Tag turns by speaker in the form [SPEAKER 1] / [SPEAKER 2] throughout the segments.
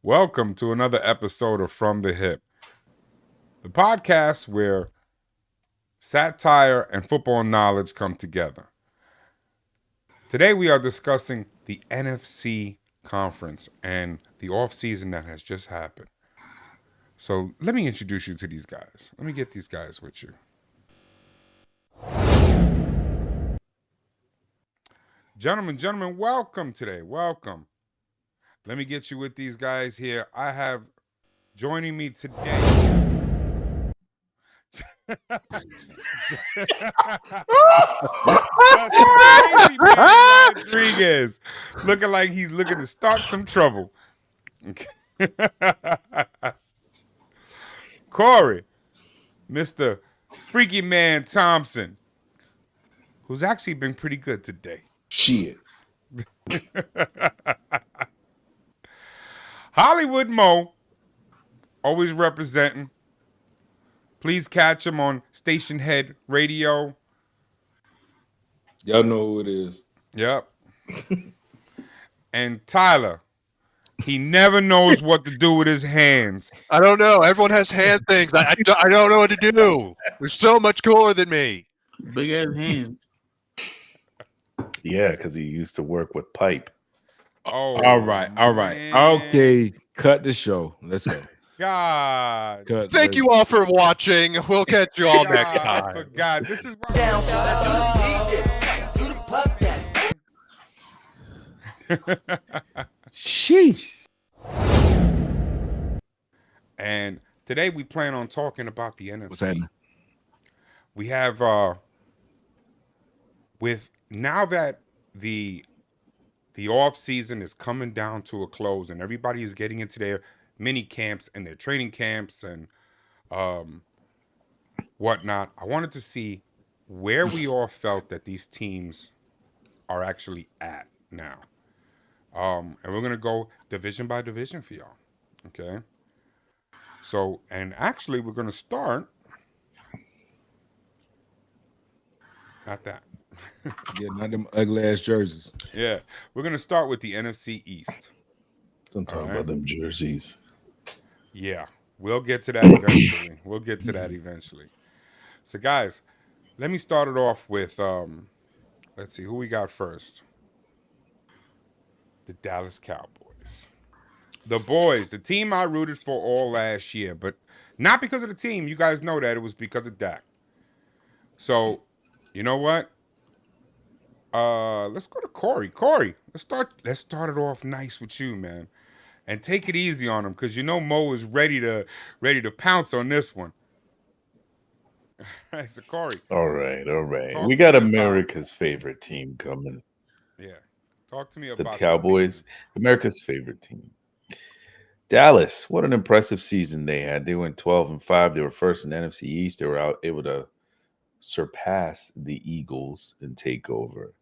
[SPEAKER 1] Welcome to another episode of From the Hip, the podcast where satire and football knowledge come together. Today we are discussing the NFC conference and the offseason that has just happened. So let me introduce you to these guys. Let me get these guys with you. Gentlemen, welcome today. Welcome. Let me get you with these guys here. I have joining me today. Just crazy man Rodriguez. Looking like he's looking to start some trouble. Corey, Mr. Freaky Man Thompson, who's actually been pretty good today.
[SPEAKER 2] Shit.
[SPEAKER 1] Hollywood Mo, always representing. Please catch him on Station Head Radio.
[SPEAKER 2] Y'all know who it is.
[SPEAKER 1] Yep. And Tyler, he never knows what to do with his hands.
[SPEAKER 3] I don't know. Everyone has hand things. I don't know what to do. They're so much cooler than me.
[SPEAKER 4] Big ass hands.
[SPEAKER 5] Yeah, because he used to work with pipe.
[SPEAKER 1] Oh,
[SPEAKER 2] All right.
[SPEAKER 1] man.
[SPEAKER 2] Okay, cut the show. Let's go.
[SPEAKER 1] God.
[SPEAKER 2] Cut.
[SPEAKER 3] Thank you all for watching. We'll catch you all
[SPEAKER 1] God,
[SPEAKER 3] next
[SPEAKER 1] I
[SPEAKER 3] time.
[SPEAKER 1] forgot. This is why
[SPEAKER 6] Down, so I do the beat that. To the puck that.
[SPEAKER 2] Sheesh.
[SPEAKER 1] And today we plan on talking about the NFC.
[SPEAKER 2] What's happening?
[SPEAKER 1] We have with now that the off season is coming down to a close and everybody is getting into their mini camps and their training camps and whatnot. I wanted to see where we all felt that these teams are actually at now. And we're gonna go division by division for y'all. Okay. So, and actually we're gonna start not that.
[SPEAKER 2] Yeah, not them ugly ass jerseys.
[SPEAKER 1] Yeah. We're gonna start with the NFC East.
[SPEAKER 5] I'm talking
[SPEAKER 1] All right.
[SPEAKER 5] about them jerseys.
[SPEAKER 1] Yeah. We'll get to that eventually. So guys, let me start it off with let's see who we got first. The Dallas Cowboys. The boys, the team I rooted for all last year, but not because of the team. You guys know that. It was because of Dak. So, you know what? Let's go to Corey. Corey, let's start it off nice with you, man. And take it easy on him, because you know Mo is ready to pounce on this one. All right, so Corey.
[SPEAKER 5] All right.
[SPEAKER 1] Talk
[SPEAKER 5] We
[SPEAKER 1] to
[SPEAKER 5] got
[SPEAKER 1] me about-
[SPEAKER 5] America's favorite team coming.
[SPEAKER 1] Yeah. Talk to me
[SPEAKER 5] The
[SPEAKER 1] about this
[SPEAKER 5] Cowboys,
[SPEAKER 1] team.
[SPEAKER 5] America's favorite team. Dallas, what an impressive season they had. They went 12-5. They were first in the NFC East. They were able to surpass the Eagles and take over.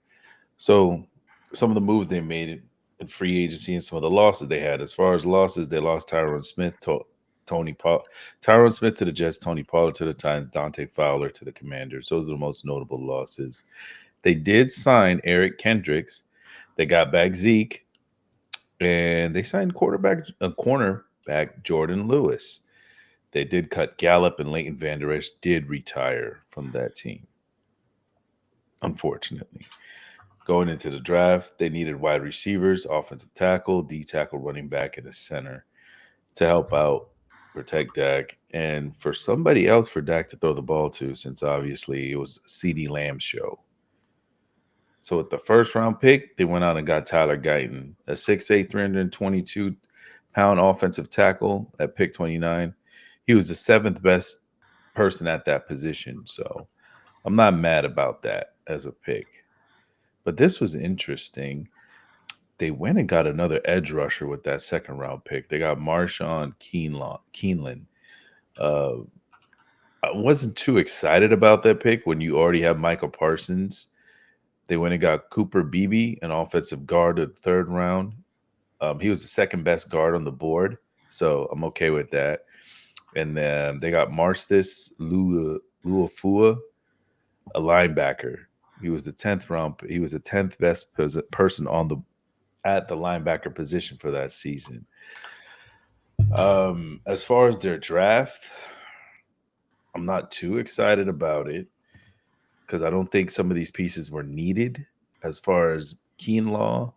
[SPEAKER 5] So some of the moves they made in free agency and some of the losses they had. As far as losses, they lost Tyron Smith to the Jets, Tony Pollard to the Titans, Dante Fowler to the Commanders. Those are the most notable losses. They did sign Eric Kendricks. They got back Zeke, and they signed cornerback Jordan Lewis. They did cut Gallup, and Leighton Vander Esch did retire from that team, unfortunately. Going into the draft, they needed wide receivers, offensive tackle, D tackle, running back, and a center to help out, protect Dak, and for somebody else for Dak to throw the ball to, since obviously it was CeeDee Lamb's show. So with the first round pick, they went out and got Tyler Guyton, a 6'8", 322-pound offensive tackle at pick 29. He was the seventh best person at that position. So I'm not mad about that as a pick. But this was interesting. They went and got another edge rusher with that second round pick. They got Marshawn Keeneland. I wasn't too excited about that pick when you already have Michael Parsons. They went and got Cooper Beebe, an offensive guard, at the third round. He was the second best guard on the board, so I'm okay with that. And then they got Marstis Luafua, a linebacker. He was the 10th round. He was the 10th best person at the linebacker position for that season. As far as their draft, I'm not too excited about it because I don't think some of these pieces were needed. As far as Keenlaw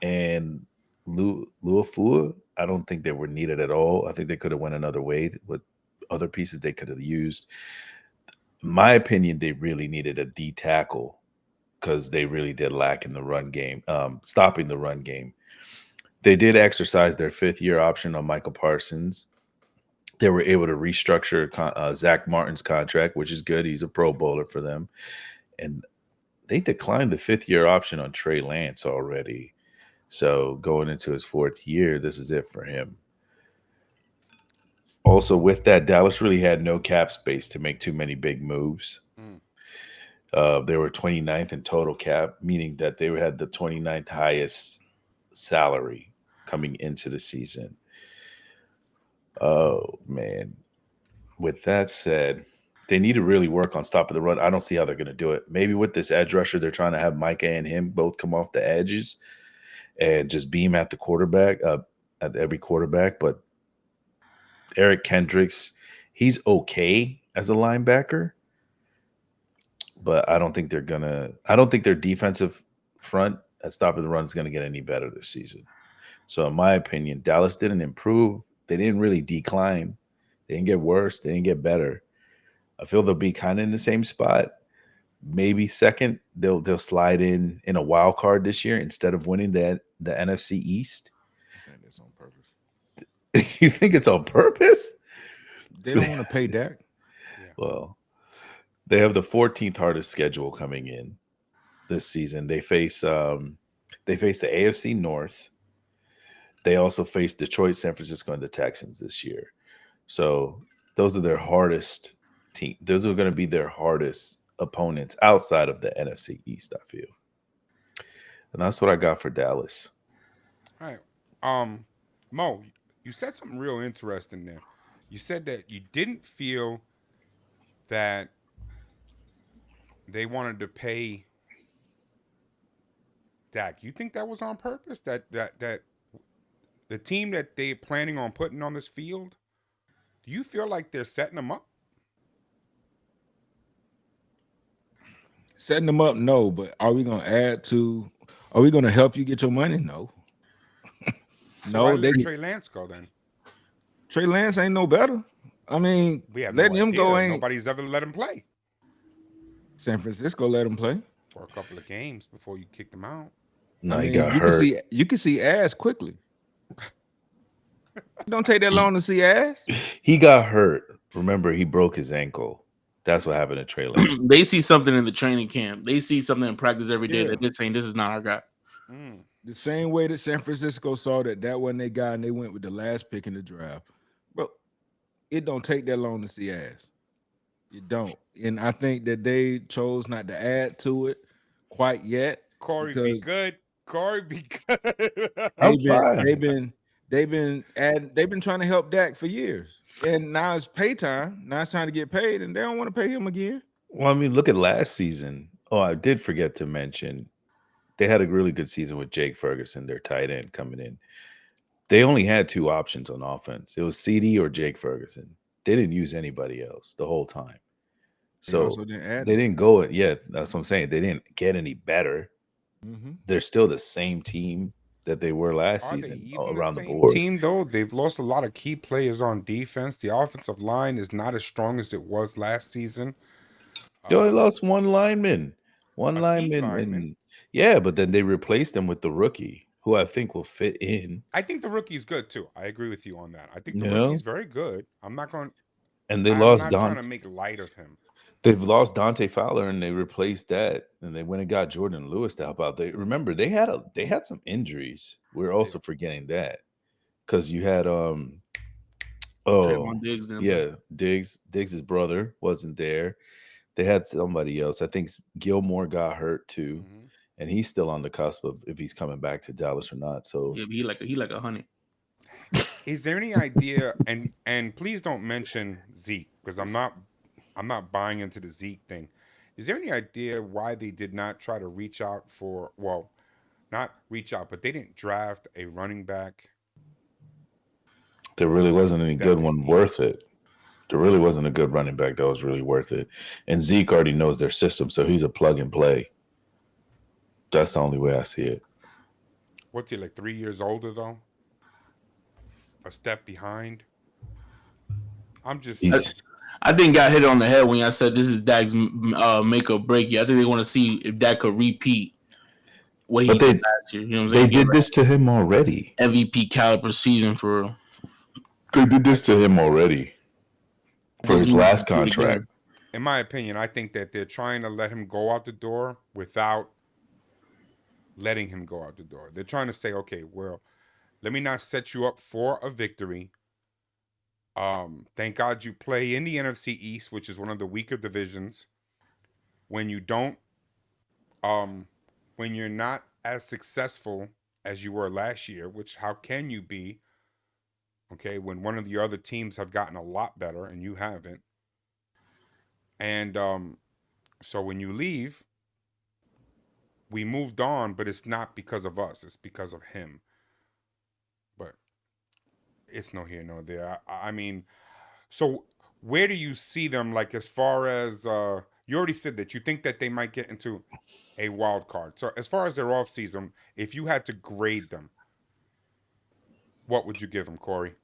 [SPEAKER 5] and Luafua, I don't think they were needed at all. I think they could have went another way with other pieces they could have used. In my opinion, they really needed a D tackle because they really did lack in the run game, stopping the run game. They did exercise their 5th-year option on Michael Parsons. They were able to restructure Zach Martin's contract, which is good. He's a Pro Bowler for them. And they declined the 5th-year option on Trey Lance already. So going into his 4th year, this is it for him. Also, with that, Dallas really had no cap space to make too many big moves. They were 29th in total cap, meaning that they had the 29th highest salary coming into the season. Oh, man. With that said, they need to really work on stopping the run. I don't see how they're going to do it. Maybe with this edge rusher, they're trying to have Micah and him both come off the edges and just beam at the quarterback, at every quarterback. But Eric Kendricks, he's okay as a linebacker, but I don't think their defensive front at stopping the run is going to get any better this season. So in my opinion, Dallas didn't improve. They didn't really decline. They didn't get worse. They didn't get better. I feel they'll be kind of in the same spot. Maybe second, they'll slide in a wild card this year instead of winning the NFC East.
[SPEAKER 2] I think that's on purpose.
[SPEAKER 5] You think it's on purpose?
[SPEAKER 2] They don't want to pay Dak.
[SPEAKER 5] Well, they have the 14th hardest schedule coming in this season. They face the AFC North. They also face Detroit, San Francisco, and the Texans this year. So those are their hardest team. Those are going to be their hardest opponents outside of the NFC East, I feel. And that's what I got for Dallas.
[SPEAKER 1] All right. Mo, you said something real interesting there. You said that you didn't feel that they wanted to pay Dak. You think that was on purpose? That the team that they're planning on putting on this field, do you feel like they're setting them up?
[SPEAKER 2] Setting them up, no. But are we going to add to? Are we going to help you get your money? No.
[SPEAKER 1] So why
[SPEAKER 2] No,
[SPEAKER 1] let Trey Lance go then?
[SPEAKER 2] Trey Lance ain't no better. I mean,
[SPEAKER 1] We have
[SPEAKER 2] letting
[SPEAKER 1] no
[SPEAKER 2] him
[SPEAKER 1] idea.
[SPEAKER 2] go ain't.
[SPEAKER 1] Nobody's ever let him play
[SPEAKER 2] San Francisco let him play.
[SPEAKER 1] for a couple of games before you kicked him out.
[SPEAKER 5] No,
[SPEAKER 2] I
[SPEAKER 5] he
[SPEAKER 2] mean,
[SPEAKER 5] got
[SPEAKER 2] you
[SPEAKER 5] hurt.
[SPEAKER 2] can see ass quickly. It don't take that long to see ass.
[SPEAKER 5] He got hurt. Remember, he broke his ankle. That's what happened to Trey Lance.
[SPEAKER 4] They see something in the training camp. They see something in practice every day
[SPEAKER 2] Yeah.
[SPEAKER 4] that they're saying this is not our guy.
[SPEAKER 2] The same way that San Francisco saw that wasn't their guy, and they went with the last pick in the draft. Bro, it don't take that long to see ass. It don't. And I think that they chose not to add to it quite yet.
[SPEAKER 1] Corey, be
[SPEAKER 2] because
[SPEAKER 1] good. Corey, be good.
[SPEAKER 5] I'm fine.
[SPEAKER 2] They've been trying to help Dak for years. And now it's pay time. Now it's time to get paid, and they don't want to pay him again.
[SPEAKER 5] Well, I mean, look at last season. Oh, I did forget to mention they had a really good season with Jake Ferguson, their tight end, coming in. They only had 2 options on offense. It was CD or Jake Ferguson. They didn't use anybody else the whole time. So
[SPEAKER 2] also didn't add
[SPEAKER 5] they didn't go it. Yeah, that's what I'm saying. They didn't get any better. They're still the same team that they were last
[SPEAKER 1] Are they
[SPEAKER 5] season
[SPEAKER 1] even
[SPEAKER 5] around
[SPEAKER 1] the
[SPEAKER 5] the
[SPEAKER 1] same
[SPEAKER 5] board.
[SPEAKER 1] team though? They've lost a lot of key players on defense. The offensive line is not as strong as it was last season.
[SPEAKER 5] They only lost one lineman. One
[SPEAKER 1] A key
[SPEAKER 5] lineman.
[SPEAKER 1] lineman?
[SPEAKER 5] And yeah, but then they replaced him with the rookie, who I think will fit in.
[SPEAKER 1] I think the rookie's good too. I agree with you on that. I think the
[SPEAKER 5] You know?
[SPEAKER 1] rookie's very good. I'm not going.
[SPEAKER 5] And they
[SPEAKER 1] I'm
[SPEAKER 5] lost
[SPEAKER 1] not trying to
[SPEAKER 5] Dante.
[SPEAKER 1] make light of him.
[SPEAKER 5] They've lost Dante Fowler, and they replaced that, and they went and got Jordan Lewis to help out. They remember they had some injuries. We're also forgetting that because you had
[SPEAKER 4] Trayvon Diggs didn't play.
[SPEAKER 5] Diggs' brother wasn't there. They had somebody else. I think Gilmore got hurt too, and he's still on the cusp of if he's coming back to Dallas or not. So
[SPEAKER 4] Yeah, but he like a honey.
[SPEAKER 1] Is there any idea? And please don't mention Zeke because I'm not buying into the Zeke thing. Is there any idea why they did not try to reach out for? Well, not reach out, but they didn't draft a running back.
[SPEAKER 5] There really wasn't any
[SPEAKER 1] that
[SPEAKER 5] good
[SPEAKER 1] they
[SPEAKER 5] one
[SPEAKER 1] need.
[SPEAKER 5] worth it. There really wasn't a good running back that was really worth it. And Zeke already knows their system, so he's a plug and play. That's the only way I see it.
[SPEAKER 1] What's he, like 3 years older though? A step behind. I'm just saying.
[SPEAKER 5] He's
[SPEAKER 4] I think got hit on the head when I said this is Dak's make or break. Yeah, I think they want to see if Dak could repeat what he
[SPEAKER 5] but
[SPEAKER 4] did last year. You know what I'm
[SPEAKER 5] they
[SPEAKER 4] saying? Get
[SPEAKER 5] did this to him already.
[SPEAKER 4] MVP caliber season for real.
[SPEAKER 5] They did this to him already for
[SPEAKER 4] They
[SPEAKER 5] his
[SPEAKER 4] need
[SPEAKER 5] last
[SPEAKER 4] to do it again.
[SPEAKER 5] contract.
[SPEAKER 1] In my opinion, I think that they're trying to let him go out the door without letting him go out the door. They're trying to say, okay, well, let me not set you up for a victory. Thank God you play in the NFC East, which is one of the weaker divisions. When you don't, when you're not as successful as you were last year, which how can you be? Okay, when one of the other teams have gotten a lot better and you haven't, and so when you leave, we moved on, but it's not because of us; it's because of him. But it's no here, no there. I mean, so where do you see them? Like as far as you already said that you think that they might get into a wild card. So as far as their off season, if you had to grade them, what would you give them, Corey?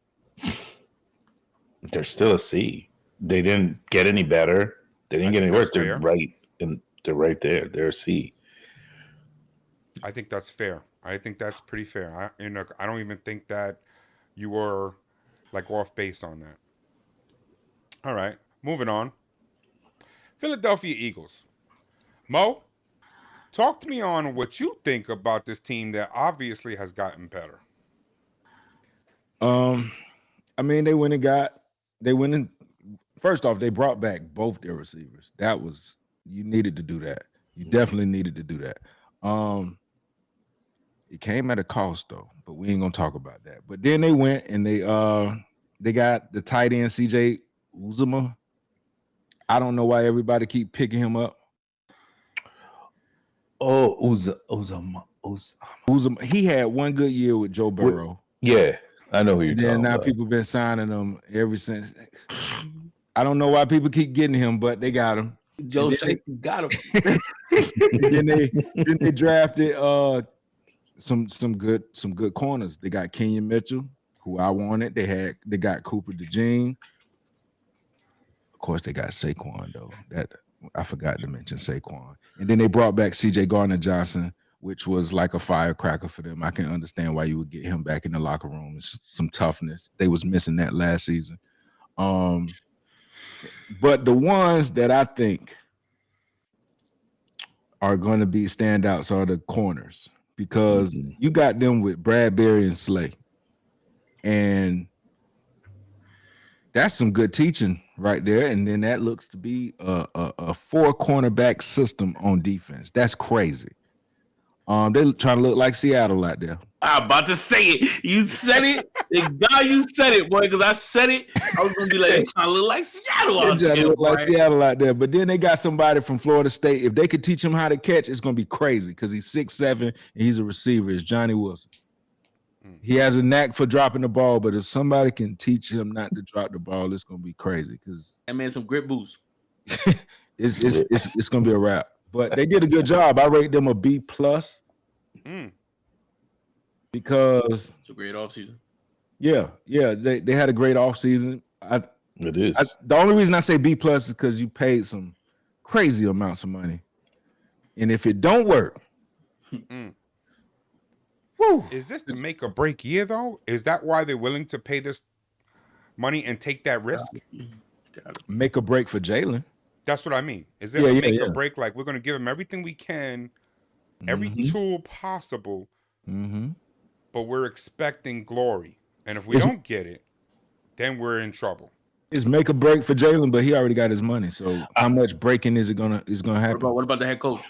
[SPEAKER 5] They're still a C. They didn't get any better. They didn't
[SPEAKER 1] I
[SPEAKER 5] get
[SPEAKER 1] think
[SPEAKER 5] any worse.
[SPEAKER 1] that's
[SPEAKER 5] They're
[SPEAKER 1] fair.
[SPEAKER 5] right, and they're right there. They're a C.
[SPEAKER 1] I think that's fair. I think that's pretty fair. I don't even think that you were like off base on that. All right, moving on. Philadelphia Eagles. Mo, talk to me on what you think about this team that obviously has gotten better.
[SPEAKER 2] I mean, they went in. First off, they brought back both their receivers. That was you needed to do that. You definitely needed to do that. It came at a cost though, but we ain't gonna talk about that. But then they went and they got the tight end CJ Uzuma. I don't know why everybody keep picking him up.
[SPEAKER 5] Oh,
[SPEAKER 2] Uzuma, he had one good year with Joe Burrow.
[SPEAKER 5] yeah, I know who you're
[SPEAKER 2] And then
[SPEAKER 5] talking
[SPEAKER 2] now
[SPEAKER 5] about.
[SPEAKER 2] people been signing him ever since. I don't know why people keep getting him, but they got him.
[SPEAKER 4] Joe
[SPEAKER 2] And
[SPEAKER 4] Shiesty got him.
[SPEAKER 2] And then they drafted some good corners. They got Kenyon Mitchell, who I wanted. They got Cooper DeJean. Of course, they got Saquon though. That I forgot to mention Saquon. And then they brought back CJ Gardner-Johnson, which was like a firecracker for them. I can understand why you would get him back in the locker room. It's some toughness. They was missing that last season. But the ones that I think are going to be standouts are the corners because you got them with Bradbury and Slay. And that's some good teaching right there. And then that looks to be a four cornerback system on defense. That's crazy. They trying to look like Seattle out there.
[SPEAKER 4] I'm about to say it. You said it. The guy you said it, boy, because I said it. I was going to be like, trying to look like Seattle
[SPEAKER 2] They
[SPEAKER 4] out
[SPEAKER 2] trying to
[SPEAKER 4] there,
[SPEAKER 2] look like
[SPEAKER 4] boy.
[SPEAKER 2] Seattle out there. But then they got somebody from Florida State. If they could teach him how to catch, it's going to be crazy because he's 6'7" and he's a receiver. It's Johnny Wilson. He has a knack for dropping the ball, but if somebody can teach him not to drop the ball, it's going to be crazy because
[SPEAKER 4] That man some grip boost.
[SPEAKER 2] it's going to be a wrap. But they did a good job. I rate them a B plus because
[SPEAKER 4] It's a great offseason.
[SPEAKER 2] they had a great offseason.
[SPEAKER 5] It is.
[SPEAKER 2] The only reason I say B plus is because you paid some crazy amounts of money, and if it don't work, woo,
[SPEAKER 1] Is this the make or break year though? Is that why they're willing to pay this money and take that risk?
[SPEAKER 2] make a break for Jalen.
[SPEAKER 1] That's what I mean. Is it a make or break? Like we're going to give him everything we can, every tool possible, but we're expecting glory. And if we don't get it, then we're in trouble.
[SPEAKER 2] It's make a break for Jalen, but he already got his money. So how much breaking is gonna happen?
[SPEAKER 4] What about the head coach?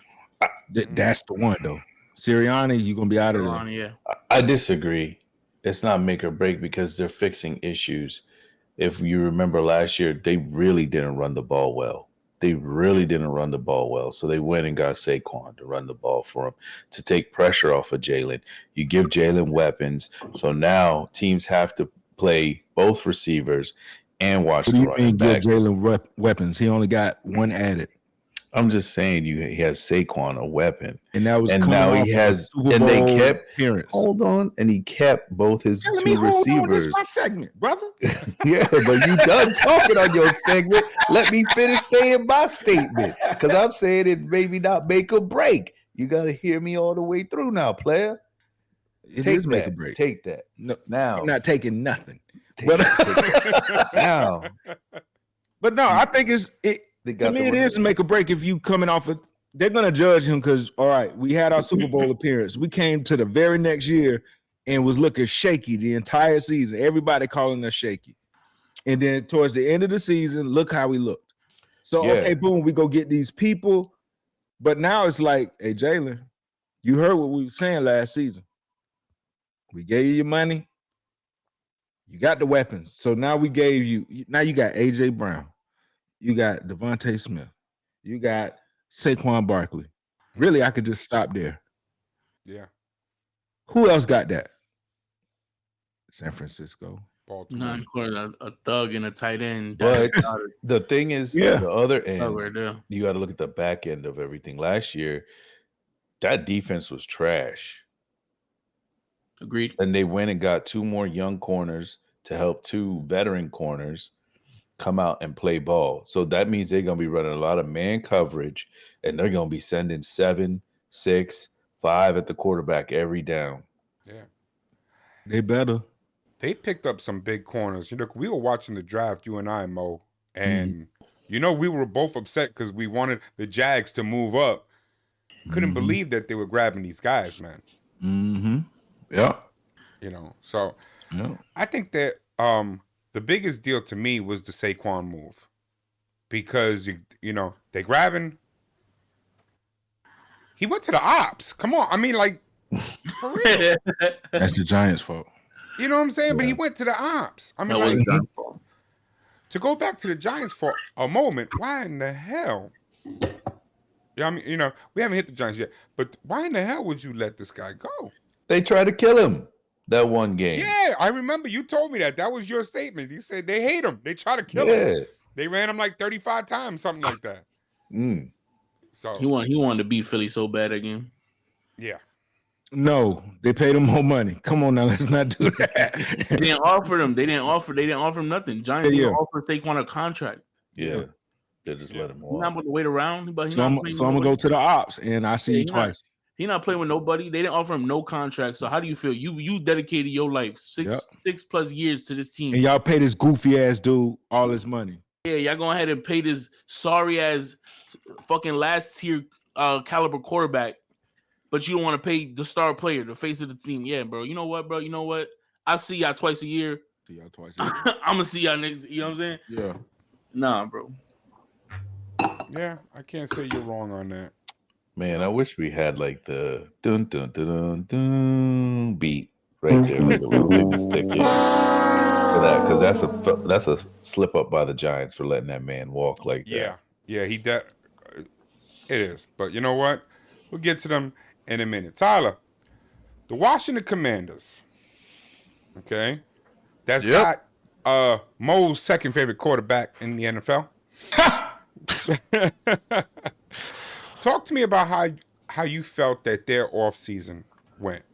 [SPEAKER 2] That's the one though. Sirianni, you're gonna be out of there.
[SPEAKER 4] Yeah.
[SPEAKER 5] I disagree. It's not make or break because they're fixing issues. If you remember last year, they really didn't run the ball well. So they went and got Saquon to run the ball for him to take pressure off of Jalen. You give Jalen weapons. So now teams have to play both receivers and watch
[SPEAKER 2] What
[SPEAKER 5] the
[SPEAKER 2] do you
[SPEAKER 5] running
[SPEAKER 2] mean
[SPEAKER 5] back.
[SPEAKER 2] get Jalen weapons? He only got one added.
[SPEAKER 5] I'm just saying, he has Saquon, a weapon,
[SPEAKER 2] And that was
[SPEAKER 5] and
[SPEAKER 2] coming
[SPEAKER 5] now
[SPEAKER 2] off
[SPEAKER 5] he
[SPEAKER 2] of a
[SPEAKER 5] has,
[SPEAKER 2] Super
[SPEAKER 5] and they
[SPEAKER 2] Bowl
[SPEAKER 5] kept.
[SPEAKER 2] appearance.
[SPEAKER 5] Hold on, and he kept both his
[SPEAKER 2] Telling
[SPEAKER 5] two
[SPEAKER 2] me, hold on, this
[SPEAKER 5] receivers.
[SPEAKER 2] is my segment, brother.
[SPEAKER 5] Yeah, but you done talking on your segment. Let me finish saying my statement, because I'm saying it maybe not make or break. You got to hear me all the way through now, player.
[SPEAKER 2] It
[SPEAKER 5] Take
[SPEAKER 2] is make
[SPEAKER 5] that.
[SPEAKER 2] or break.
[SPEAKER 5] Take that.
[SPEAKER 2] No,
[SPEAKER 5] Now,
[SPEAKER 2] I'm not taking nothing.
[SPEAKER 5] take
[SPEAKER 2] But
[SPEAKER 5] that. Now,
[SPEAKER 2] but no, I think
[SPEAKER 5] they
[SPEAKER 2] to
[SPEAKER 5] got
[SPEAKER 2] me
[SPEAKER 5] the
[SPEAKER 2] it is
[SPEAKER 5] running-
[SPEAKER 2] make or break if you coming off of. They're gonna judge him because all right, we had our Super Bowl appearance. We came to the very next year and was looking shaky the entire season. Everybody calling us shaky. And then towards the end of the season, look how we looked. So
[SPEAKER 5] Yeah.
[SPEAKER 2] okay, boom, we go get these people. But now it's like, hey, Jalen, you heard what we were saying last season. We gave you your money. You got the weapons. So now we gave you, now you got AJ Brown. You got Devontae Smith. You got Saquon Barkley. Really, I could just stop there.
[SPEAKER 1] Yeah.
[SPEAKER 2] Who else got that? San Francisco.
[SPEAKER 1] Baltimore.
[SPEAKER 4] Not including a thug and a tight end.
[SPEAKER 5] But the thing is,
[SPEAKER 2] Yeah.
[SPEAKER 5] the other end,
[SPEAKER 4] Over there.
[SPEAKER 5] you got to look at the back end of everything. Last year, that defense was trash.
[SPEAKER 4] Agreed.
[SPEAKER 5] And they went and got two more young corners to help two veteran corners come out and play ball. So that means they're going to be running a lot of man coverage, and they're going to be sending 7, 6, 5 at the quarterback every down.
[SPEAKER 1] Yeah.
[SPEAKER 2] They better.
[SPEAKER 1] They picked up some big corners. You know, we were watching the draft, you and I, Mo, and you know, we were both upset because we wanted the Jags to move up. Couldn't believe that they were grabbing these guys, man.
[SPEAKER 2] Mm-hmm. Yeah.
[SPEAKER 1] You know, so
[SPEAKER 2] Yeah.
[SPEAKER 1] I think that the biggest deal to me was the Saquon move, because you know they grabbing. He went to the ops. Come on, I mean, like for real.
[SPEAKER 2] That's the Giants' fault.
[SPEAKER 1] You know what I'm saying? But he went to the ops. I mean,
[SPEAKER 4] That
[SPEAKER 1] like,
[SPEAKER 4] was John's fault.
[SPEAKER 1] to go back to the Giants for a moment. Why in the hell? Yeah, I mean, you know, we haven't hit the Giants yet, but why in the hell would you let this guy go?
[SPEAKER 5] They tried to kill him that one game.
[SPEAKER 1] Yeah, I remember you told me that. That was your statement. You said they hate him. They try to kill him. They ran him like 35 times, something like that.
[SPEAKER 5] Mm.
[SPEAKER 1] So
[SPEAKER 4] He wanted to beat Philly so bad again.
[SPEAKER 1] yeah.
[SPEAKER 2] No, they paid him more money. Come on now, let's not do that.
[SPEAKER 4] They didn't offer him. They didn't offer him nothing. Giants
[SPEAKER 2] Yeah.
[SPEAKER 4] didn't offer Saquon a contract.
[SPEAKER 5] Yeah. They just let him
[SPEAKER 4] He's
[SPEAKER 5] walk.
[SPEAKER 4] not going to wait around. But
[SPEAKER 2] So I'm gonna go to the ops, and I see you
[SPEAKER 4] he's not-
[SPEAKER 2] twice.
[SPEAKER 4] He's not playing with nobody. They didn't offer him no contract. So how do you feel? You dedicated your life six plus years to this team.
[SPEAKER 2] And y'all pay this goofy ass dude all his money.
[SPEAKER 4] Yeah, y'all go ahead and pay this sorry ass fucking last tier caliber quarterback, but you don't want to pay the star player, the face of the team. Yeah, bro. You know what, bro? You know what? I see y'all twice a year.
[SPEAKER 2] See y'all twice.
[SPEAKER 4] I'm gonna see y'all next. You know what I'm saying?
[SPEAKER 2] Yeah.
[SPEAKER 4] Nah, bro.
[SPEAKER 1] Yeah, I can't say you're wrong on that.
[SPEAKER 5] Man, I wish we had like the dun dun dun dun dun beat right there, like a little bit to stick in for that, because that's a slip up by the Giants for letting that man walk like that.
[SPEAKER 1] Yeah, it is. But you know what? We'll get to them in a minute. Tyler, the Washington Commanders. Okay, that's got Mo's second favorite quarterback in the NFL. Talk to me about how you felt that their offseason went.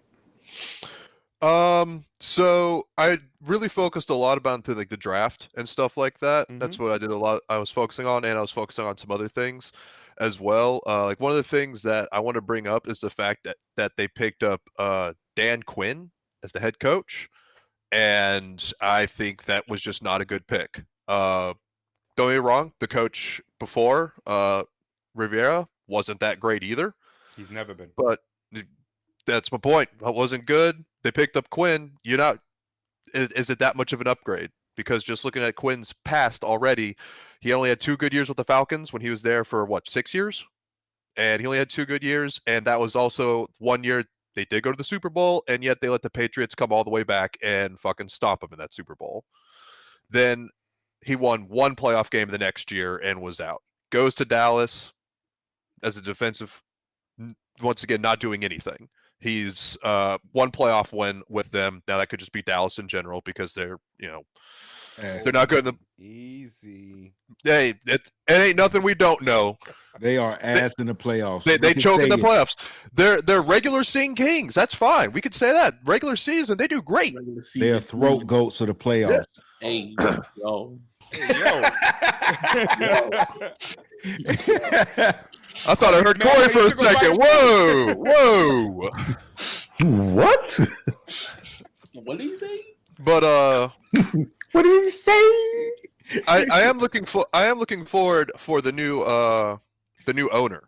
[SPEAKER 3] So I really focused a lot about like the draft and stuff like that. That's what I did a lot. I was focusing on, and I was focusing on some other things as well. Like one of the things that I want to bring up is the fact that they picked up Dan Quinn as the head coach, and I think that was just not a good pick. Don't get me wrong, the coach before Rivera wasn't that great either.
[SPEAKER 1] He's never been.
[SPEAKER 3] But that's my point. That wasn't good. They picked up Quinn. You're not. Is it that much of an upgrade? Because just looking at Quinn's past already, he only had 2 good years with the Falcons when he was there for 6 years, and he only had 2 good years, and that was also 1 year they did go to the Super Bowl, and yet they let the Patriots come all the way back and fucking stop them in that Super Bowl. Then he won 1 playoff game the next year and was out. Goes to Dallas as a defensive, once again, not doing anything. He's one playoff win with them. Now that could just be Dallas in general because they're they're not good in the.
[SPEAKER 1] Easy.
[SPEAKER 3] Hey, it ain't nothing we don't know.
[SPEAKER 2] They are ass in the playoffs.
[SPEAKER 3] They
[SPEAKER 2] can
[SPEAKER 3] choke in
[SPEAKER 2] say
[SPEAKER 3] the
[SPEAKER 2] it.
[SPEAKER 3] playoffs. They're regular season kings. That's fine. We could say that. Regular season, they do great.
[SPEAKER 4] Regular
[SPEAKER 2] They are
[SPEAKER 4] season.
[SPEAKER 2] throat goats of the playoffs.
[SPEAKER 4] Hey, yo.
[SPEAKER 3] I thought I heard
[SPEAKER 1] Man,
[SPEAKER 3] Corey
[SPEAKER 1] you
[SPEAKER 3] for a
[SPEAKER 1] took a bite
[SPEAKER 3] second.
[SPEAKER 1] of
[SPEAKER 3] Whoa.
[SPEAKER 5] What?
[SPEAKER 4] What did he say?
[SPEAKER 3] But
[SPEAKER 5] What did he say?
[SPEAKER 3] I am looking forward for the new owner.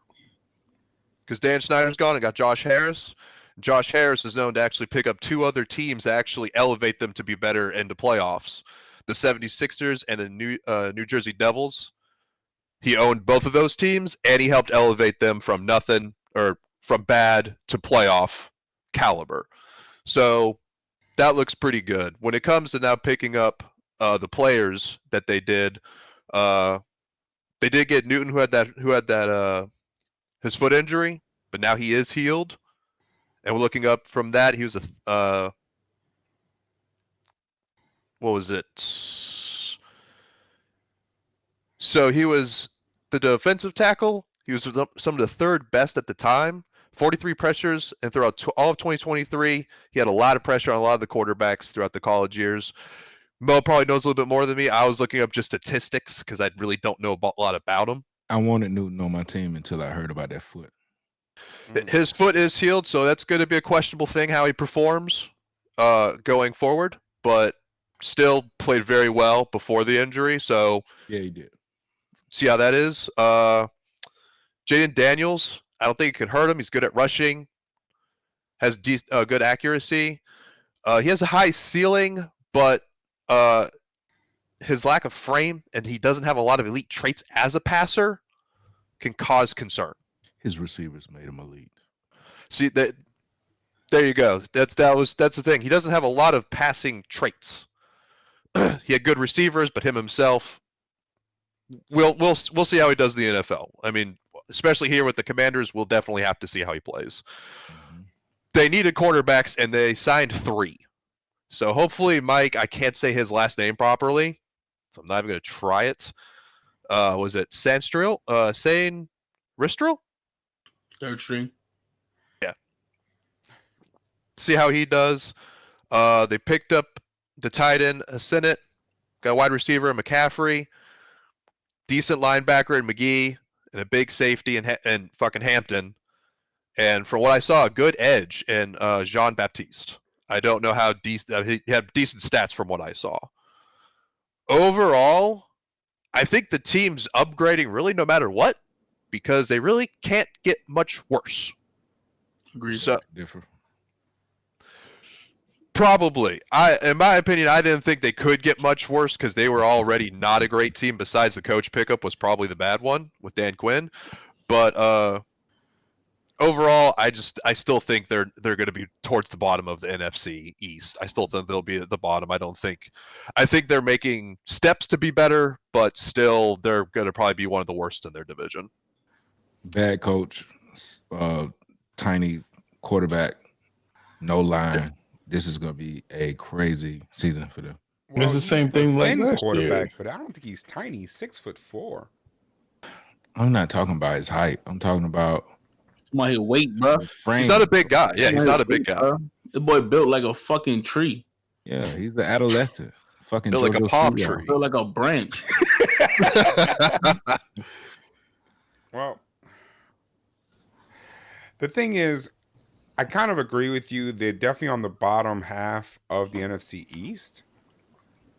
[SPEAKER 3] Because Dan Snyder's gone and got Josh Harris. Josh Harris is known to actually pick up 2 other teams to actually elevate them to be better into playoffs. The 76ers and the New Jersey Devils. He owned both of those teams, and he helped elevate them from nothing or from bad to playoff caliber. So that looks pretty good. When it comes to now picking up the players that they did get Newton who had that his foot injury, but now he is healed. And we're looking up from that. He was what was it? So he was the defensive tackle. He was some of the 3rd best at the time. 43 pressures, and throughout all of 2023, he had a lot of pressure on a lot of the quarterbacks throughout the college years. Mo probably knows a little bit more than me. I was looking up just statistics because I really don't know a lot about him.
[SPEAKER 2] I wanted Newton on my team until I heard about that foot.
[SPEAKER 3] His foot is healed, so that's going to be a questionable thing how he performs going forward, but still played very well before the injury, so
[SPEAKER 2] Yeah, he did.
[SPEAKER 3] see how that is. Jaden Daniels, I don't think it could hurt him. He's good at rushing, has good accuracy. He has a high ceiling, but his lack of frame and he doesn't have a lot of elite traits as a passer can cause concern.
[SPEAKER 2] His receivers made him elite.
[SPEAKER 3] See that? There you go. That's the thing. He doesn't have a lot of passing traits. He had good receivers, but him himself, we'll see how he does in the NFL. I mean, especially here with the Commanders, we'll definitely have to see how he plays.
[SPEAKER 2] Mm-hmm.
[SPEAKER 3] They needed quarterbacks, and they signed 3. So hopefully, Mike, I can't say his last name properly, so I'm not even going to try it. Was it Sandstril? Sane Ristrel?
[SPEAKER 4] 3rd string.
[SPEAKER 3] Yeah. See how he does. They picked up the tight end, Sinnott. Got a wide receiver, McCaffrey. Decent linebacker in McGee. And a big safety in fucking Hampton. And from what I saw, a good edge in Jean Baptiste. I don't know how decent. He had decent stats from what I saw. Overall, I think the team's upgrading really no matter what, because they really can't get much worse.
[SPEAKER 4] Agreed.
[SPEAKER 3] So
[SPEAKER 2] Different.
[SPEAKER 3] probably, in my opinion, I didn't think they could get much worse because they were already not a great team. Besides the coach pickup was probably the bad one with Dan Quinn, but overall, I still think they're going to be towards the bottom of the NFC East. I still think they'll be at the bottom. I think they're making steps to be better, but still they're going to probably be one of the worst in their division.
[SPEAKER 2] Bad coach, tiny quarterback, no line. This is going to be a crazy season for them.
[SPEAKER 5] It's the same thing like
[SPEAKER 1] thin
[SPEAKER 5] last
[SPEAKER 1] quarterback,
[SPEAKER 5] year.
[SPEAKER 1] but I don't think he's tiny. He's 6'4".
[SPEAKER 2] I'm not talking about his height. I'm talking about
[SPEAKER 4] My weight, bro.
[SPEAKER 2] his frame.
[SPEAKER 3] He's not a big guy. Yeah, he's not a big guy.
[SPEAKER 4] Bro. The boy built like a fucking tree.
[SPEAKER 2] Yeah, he's an adolescent. Fucking
[SPEAKER 3] Built like a
[SPEAKER 2] JoJo
[SPEAKER 3] palm
[SPEAKER 2] Siwa.
[SPEAKER 3] tree.
[SPEAKER 4] Built like a branch.
[SPEAKER 1] Well, the thing is, I kind of agree with you. They're definitely on the bottom half of the NFC East,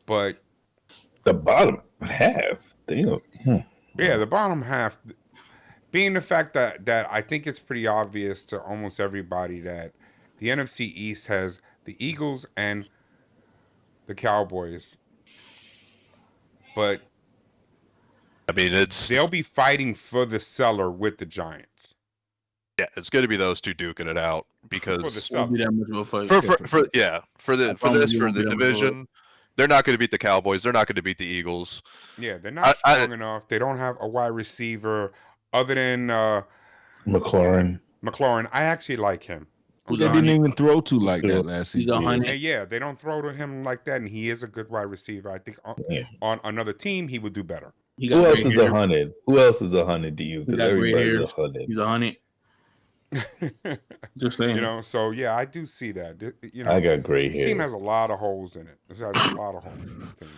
[SPEAKER 1] but
[SPEAKER 5] The bottom half. Damn.
[SPEAKER 1] yeah, the bottom half being the fact that I think it's pretty obvious to almost everybody that the NFC East has the Eagles and the Cowboys, but
[SPEAKER 3] I mean,
[SPEAKER 1] they'll be fighting for the cellar with the Giants.
[SPEAKER 3] yeah, it's going to be those two duking it out because
[SPEAKER 1] For the
[SPEAKER 4] It won't be that much of a fight.
[SPEAKER 3] for
[SPEAKER 4] I
[SPEAKER 3] this
[SPEAKER 4] promise you
[SPEAKER 3] for
[SPEAKER 4] won't
[SPEAKER 3] the
[SPEAKER 4] be able to
[SPEAKER 3] division, they're not going to beat the Cowboys. They're not going to beat the Eagles.
[SPEAKER 1] Yeah, they're not
[SPEAKER 3] I-
[SPEAKER 1] strong enough. They don't have a wide receiver other than
[SPEAKER 5] McLaurin.
[SPEAKER 1] McLaurin. I actually like him.
[SPEAKER 4] Who's
[SPEAKER 2] They
[SPEAKER 4] a
[SPEAKER 2] didn't
[SPEAKER 4] hundred?
[SPEAKER 2] even throw to like that last
[SPEAKER 4] He's
[SPEAKER 2] season.
[SPEAKER 4] a
[SPEAKER 1] And
[SPEAKER 4] hundred.
[SPEAKER 1] yeah, they don't throw to him like that, and he is a good wide receiver. I think
[SPEAKER 5] Yeah.
[SPEAKER 1] on another team he would do better.
[SPEAKER 4] He
[SPEAKER 5] Who
[SPEAKER 4] got
[SPEAKER 5] else
[SPEAKER 4] great
[SPEAKER 5] is
[SPEAKER 4] hair.
[SPEAKER 5] 100? Who else is 100 to you?
[SPEAKER 4] He
[SPEAKER 5] Because
[SPEAKER 4] got great
[SPEAKER 5] everybody's
[SPEAKER 4] hair.
[SPEAKER 5] 100.
[SPEAKER 4] He's a hundred. Just saying.
[SPEAKER 1] You know, so yeah, I do see that. You know,
[SPEAKER 5] I got gray
[SPEAKER 1] this team
[SPEAKER 5] hair.
[SPEAKER 1] has a lot of holes in it. This has a lot of holes in this team.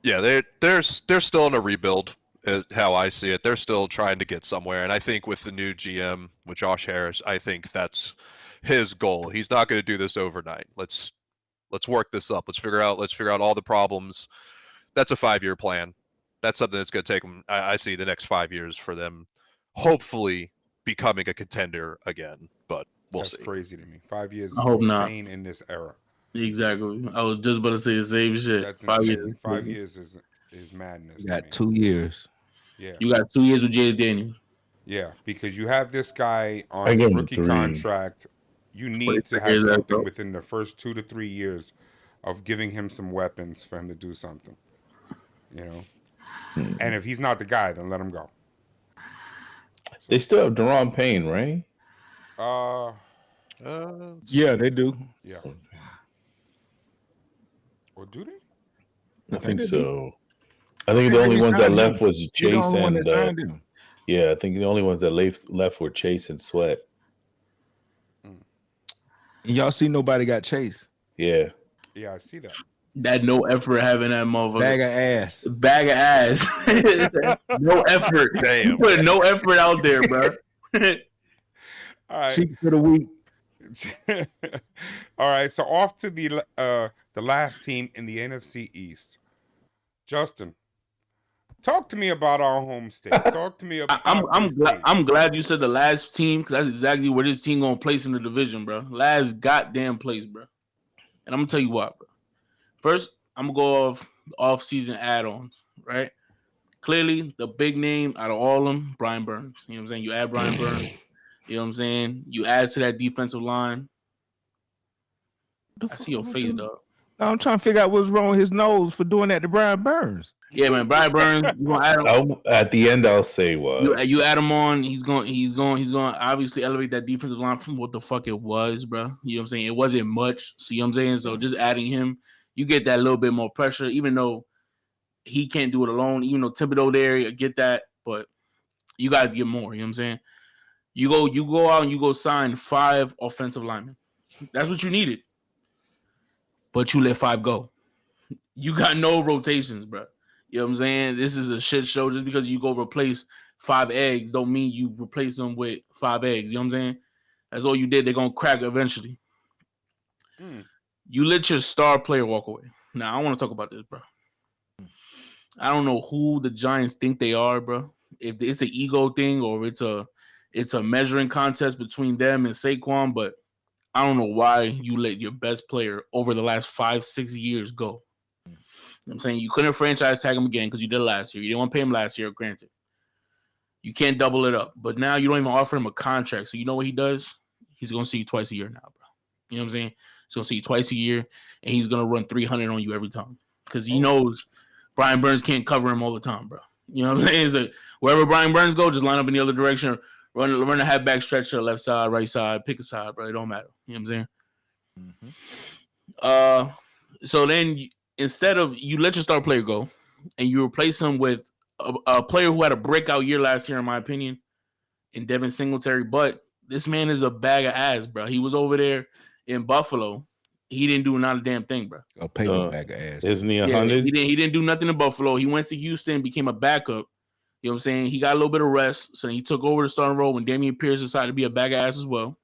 [SPEAKER 3] Yeah, they're still in a rebuild. Is how I see it. They're still trying to get somewhere, and I think with the new GM, with Josh Harris, I think that's his goal. He's not going to do this overnight. Let's work this up. Let's figure out all the problems. That's a 5-year plan. That's something that's going to take them. I see the next 5 years for them, hopefully becoming a contender again. But we'll
[SPEAKER 1] That's
[SPEAKER 3] see.
[SPEAKER 1] crazy to me. 5 years
[SPEAKER 4] I
[SPEAKER 1] is
[SPEAKER 4] hope not.
[SPEAKER 1] insane in this era.
[SPEAKER 4] Exactly. I was just about to say the same shit.
[SPEAKER 1] That's
[SPEAKER 4] 5
[SPEAKER 1] insane.
[SPEAKER 4] years.
[SPEAKER 1] 5 years is madness.
[SPEAKER 2] You
[SPEAKER 1] to
[SPEAKER 2] got
[SPEAKER 1] me.
[SPEAKER 2] 2 years.
[SPEAKER 1] Yeah.
[SPEAKER 4] You got 2 years with Jay Daniels.
[SPEAKER 1] Yeah, because you have this guy
[SPEAKER 5] I
[SPEAKER 1] on
[SPEAKER 5] give
[SPEAKER 1] his
[SPEAKER 5] him
[SPEAKER 1] rookie
[SPEAKER 5] 3.
[SPEAKER 1] contract. You need to
[SPEAKER 4] 23
[SPEAKER 1] have
[SPEAKER 4] years out,
[SPEAKER 1] something
[SPEAKER 4] bro.
[SPEAKER 1] within the first 2 to 3 years of giving him some weapons for him to do something. You know? And if he's not the guy, then let him go.
[SPEAKER 5] They still have Deron Payne, right?
[SPEAKER 2] Yeah, they do.
[SPEAKER 1] Yeah. Or do they?
[SPEAKER 5] I think
[SPEAKER 2] they
[SPEAKER 5] so. I think the only ones that left was
[SPEAKER 2] He's the
[SPEAKER 5] Chase
[SPEAKER 2] only one
[SPEAKER 5] and
[SPEAKER 2] that signed him.
[SPEAKER 5] yeah. I think the only ones that left were Chase and Sweat.
[SPEAKER 2] And y'all see nobody got Chase.
[SPEAKER 5] Yeah,
[SPEAKER 1] Yeah, I see that.
[SPEAKER 4] That no effort having that motherfucker.
[SPEAKER 2] Bag of ass.
[SPEAKER 4] Bag of ass. No effort.
[SPEAKER 3] Damn.
[SPEAKER 4] You put no effort out there, bro.
[SPEAKER 1] All right.
[SPEAKER 2] Cheeks for the week.
[SPEAKER 1] All right, so off to the last team in the NFC East. Justin, talk to me about our home state. Talk to me about this team.
[SPEAKER 4] I'm glad you said the last team, because that's exactly where this team gonna place in the division, bro. Last goddamn place, bro. And I'm gonna tell you why, bro. First, I'm gonna go off season add-ons, right? Clearly, the big name out of all of them, Brian Burns. You know what I'm saying? You add Brian Burns. You know what I'm saying? You add to that defensive line. I see your face, dog.
[SPEAKER 2] I'm trying to figure out what's wrong with his nose for doing that to Brian Burns.
[SPEAKER 4] Yeah, man. Brian Burns, you gonna add him.
[SPEAKER 5] at the end I'll say what.
[SPEAKER 4] You add him on. He's going to obviously elevate that defensive line from what the fuck it was, bro. You know what I'm saying? It wasn't much. See what I'm saying? So just adding him, you get that little bit more pressure, even though he can't do it alone. Even though Thibodeau there, you get that, but you got to get more. You know what I'm saying? You go out and you go sign 5 offensive linemen. That's what you needed. But you let 5 go. You got no rotations, bro. You know what I'm saying? This is a shit show. Just because you go replace 5 eggs don't mean you replace them with 5 eggs. You know what I'm saying? That's all you did. They're going to crack eventually. You let your star player walk away. Now, I want to talk about this, bro. I don't know who the Giants think they are, bro. If it's an ego thing or it's a measuring contest between them and Saquon, but I don't know why you let your best player over the last 5-6 years go. You know what I'm saying? You couldn't franchise tag him again because you did it last year. You didn't want to pay him last year, granted. You can't double it up. But now you don't even offer him a contract. So you know what he does? He's going to see you twice a year now, bro. You know what I'm saying? He's going to see you twice a year, and he's going to run 300 on you every time because he knows Brian Burns can't cover him all the time, bro. You know what I'm saying? So wherever Brian Burns goes, just line up in the other direction. Run a halfback stretch to the left side, right side, pick a side, bro. It don't matter. You know what I'm saying? So then instead of you let your star player go and you replace him with a player who had a breakout year last year, in my opinion, in Devin Singletary, but this man is a bag of ass, bro. He was over there in Buffalo. He didn't do not a damn thing, bro.
[SPEAKER 2] A paper bag of ass.
[SPEAKER 5] Isn't he
[SPEAKER 4] Yeah,
[SPEAKER 5] 100?
[SPEAKER 4] he didn't do nothing in Buffalo. He went to Houston, became a backup. You know what I'm saying? He got a little bit of rest, so he took over the starting role when Damian Pierce decided to be a bag of ass as well.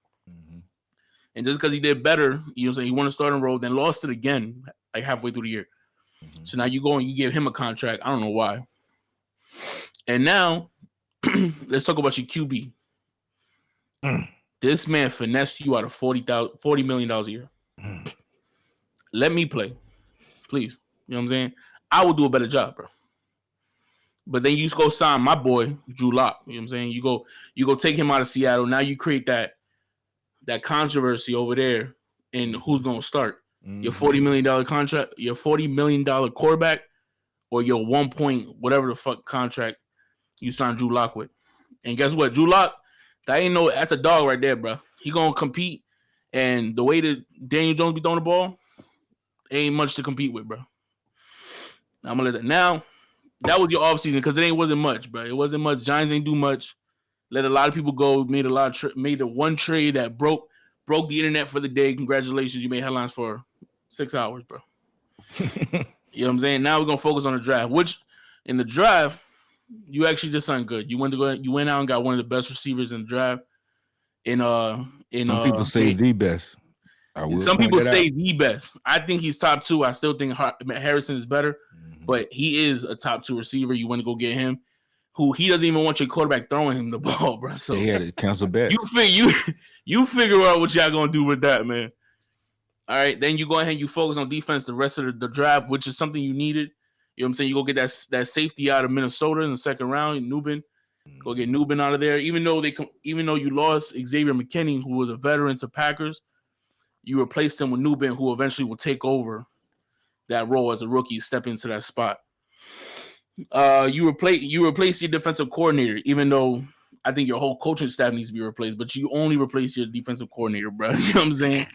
[SPEAKER 4] And just because he did better, you know what I'm saying, he won a starting role, then lost it again like halfway through the year. So now you go and you give him a contract. I don't know why. And now let's talk about your QB. This man finessed you out of $40 million a year. Let me play, please. You know what I'm saying? I will do a better job, bro. But then you just go sign my boy Drew Lock. You know what I'm saying? You go take him out of Seattle. Now you create that controversy over there, and who's gonna start? Your $40 million contract, your $40 million quarterback, or your 1 point whatever the fuck contract you signed Drew Lock with. And guess what? Drew Lock, that's a dog right there, bro. He gonna compete And the way that Daniel Jones be throwing the ball, ain't much to compete with, bro. I'm gonna let that. Now, that was your offseason because it wasn't much, bro. It wasn't much. Giants ain't do much. Let a lot of people go. Made a lot of made the one trade that broke the internet for the day. Congratulations, you made headlines for 6 hours, bro. You know what I'm saying? Now we're gonna focus on the draft. Which in the draft, you actually did something good. You went out and got one of the best receivers in the draft.
[SPEAKER 2] Some people say the best.
[SPEAKER 4] Some people say the best. I think he's top 2. I still think Harrison is better, but he is a top 2 receiver. You want to go get him, who he doesn't even want your quarterback throwing him the ball, bro. So
[SPEAKER 2] he had to cancel bet.
[SPEAKER 4] You figure out what y'all gonna do with that, man. All right, then you go ahead and you focus on defense the rest of the draft, which is something you needed. You know what I'm saying? You go get that safety out of Minnesota in the second round, Nubin. Go get Nubin out of there. Even though you lost Xavier McKinney, who was a veteran to Packers, you replaced him with Nubin, who eventually will take over that role as a rookie, step into that spot. You replace your defensive coordinator, even though I think your whole coaching staff needs to be replaced, but you only replace your defensive coordinator, bro. You know what I'm saying?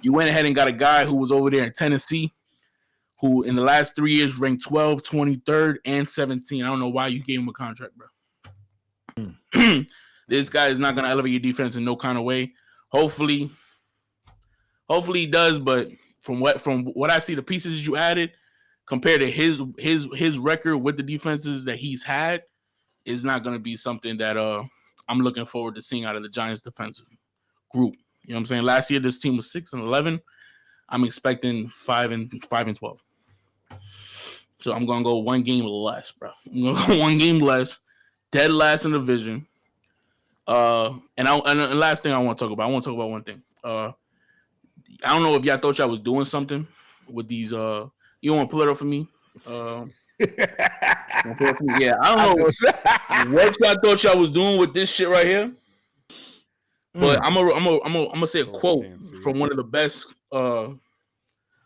[SPEAKER 4] You went ahead and got a guy who was over there in Tennessee, who in the last 3 years ranked 12, 23rd, and 17. I don't know why you gave him a contract, bro. This guy is not going to elevate your defense in no kind of way. Hopefully he does, but from what I see, the pieces you added compared to his record with the defenses that he's had is not going to be something that I'm looking forward to seeing out of the Giants defensive group. You know what I'm saying? Last year this team was 6-11. I'm expecting 5-12. So I'm gonna go one game less, bro. I'm gonna go one game less, dead last in the division. And the last thing I want to talk about one thing. I don't know if y'all thought y'all was doing something with these. You want to pull it up for me? Yeah, I don't know what y'all thought y'all was doing with this shit right here. But I'm gonna say a quote from one of the best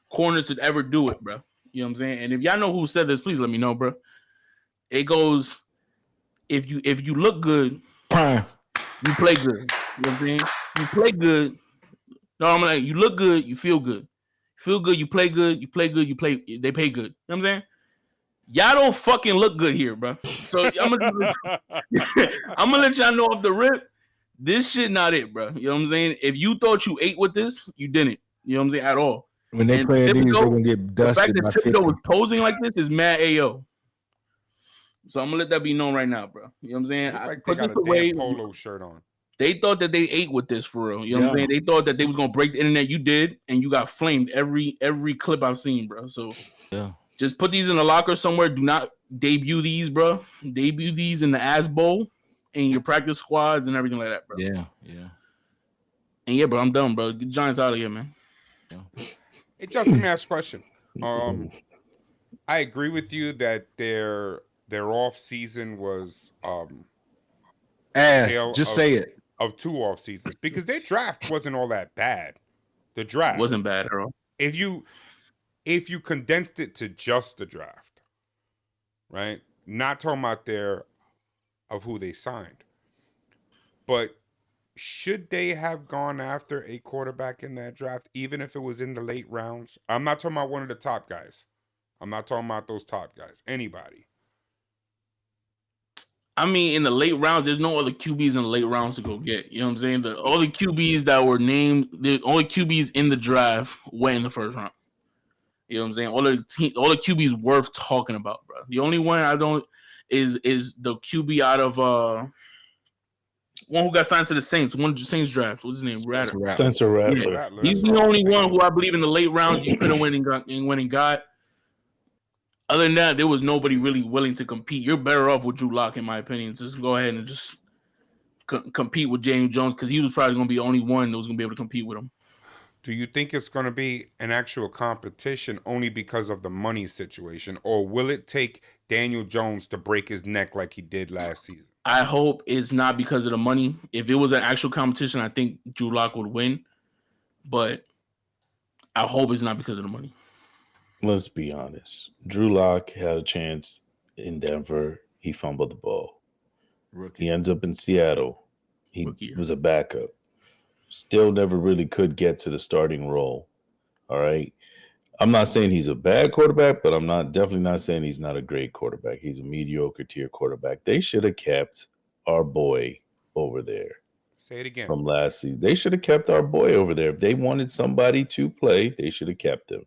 [SPEAKER 4] corners to ever do it, bro. You know what I'm saying? And if y'all know who said this, please let me know, bro. It goes, if you look good, you play good. You know what I'm saying? You play good. No, I'm like, you look good, you feel good. Feel good, you play good. You play good, they pay good. You know what I'm saying? Y'all don't fucking look good here, bro. So I'm gonna let y'all know off the rip. This shit not it, bro. You know what I'm saying? If you thought you ate with this, you didn't. You know what I'm saying? At all.
[SPEAKER 2] When they play these, they're gonna get dusted.
[SPEAKER 4] The fact that Thibodeau was posing like this is mad AO. So I'm gonna let that be known right now, bro. You know what I'm saying?
[SPEAKER 1] I put this away. Polo shirt on.
[SPEAKER 4] They thought that they ate with this for real. You know what I'm saying? They thought that they was gonna break the internet. You did, and you got flamed every clip I've seen, bro. So just put these in the locker somewhere. Do not debut these, bro. Debut these in the ass bowl and your practice squads and everything like that, bro.
[SPEAKER 2] Yeah.
[SPEAKER 4] And yeah, bro, I'm done, bro. Get the Giants out of here, man.
[SPEAKER 1] Yeah. Hey, Justin, let me ask a question. I agree with you that their off season was
[SPEAKER 2] ass. Just say it.
[SPEAKER 1] Of 2 off seasons, because their draft wasn't all that bad. The draft
[SPEAKER 4] wasn't bad at all.
[SPEAKER 1] If you condensed it to just the draft, right? Not talking about of who they signed, but should they have gone after a quarterback in that draft, even if it was in the late rounds? I'm not talking about one of the top guys. I'm not talking about those top guys. Anybody.
[SPEAKER 4] I mean, in the late rounds, there's no other QBs in the late rounds to go get. You know what I'm saying? The only QBs that were named, the only QBs in the draft went in the first round. You know what I'm saying? All the QBs worth talking about, bro. The only one I don't is the QB out of one who got signed to the Saints. One of the Saints draft. What's his name?
[SPEAKER 5] Spencer Rattler.
[SPEAKER 4] Yeah. He's the only one who I believe in the late rounds you could have went and got. Other than that, there was nobody really willing to compete. You're better off with Drew Lock, in my opinion. Just go ahead and just compete with Daniel Jones, because he was probably going to be the only one that was going to be able to compete with him.
[SPEAKER 1] Do you think it's going to be an actual competition only because of the money situation, or will it take Daniel Jones to break his neck like he did last season?
[SPEAKER 4] I hope it's not because of the money. If it was an actual competition, I think Drew Lock would win. But I hope it's not because of the money.
[SPEAKER 5] Let's be honest. Drew Lock had a chance in Denver. He fumbled the ball. Rookie. He ends up in Seattle. He was a backup. Still never really could get to the starting role. All right. I'm not saying he's a bad quarterback, but I'm definitely not saying he's not a great quarterback. He's a mediocre tier quarterback. They should have kept our boy over there
[SPEAKER 1] Say it again.
[SPEAKER 5] from last season. They should have kept our boy over there. If they wanted somebody to play, they should have kept him.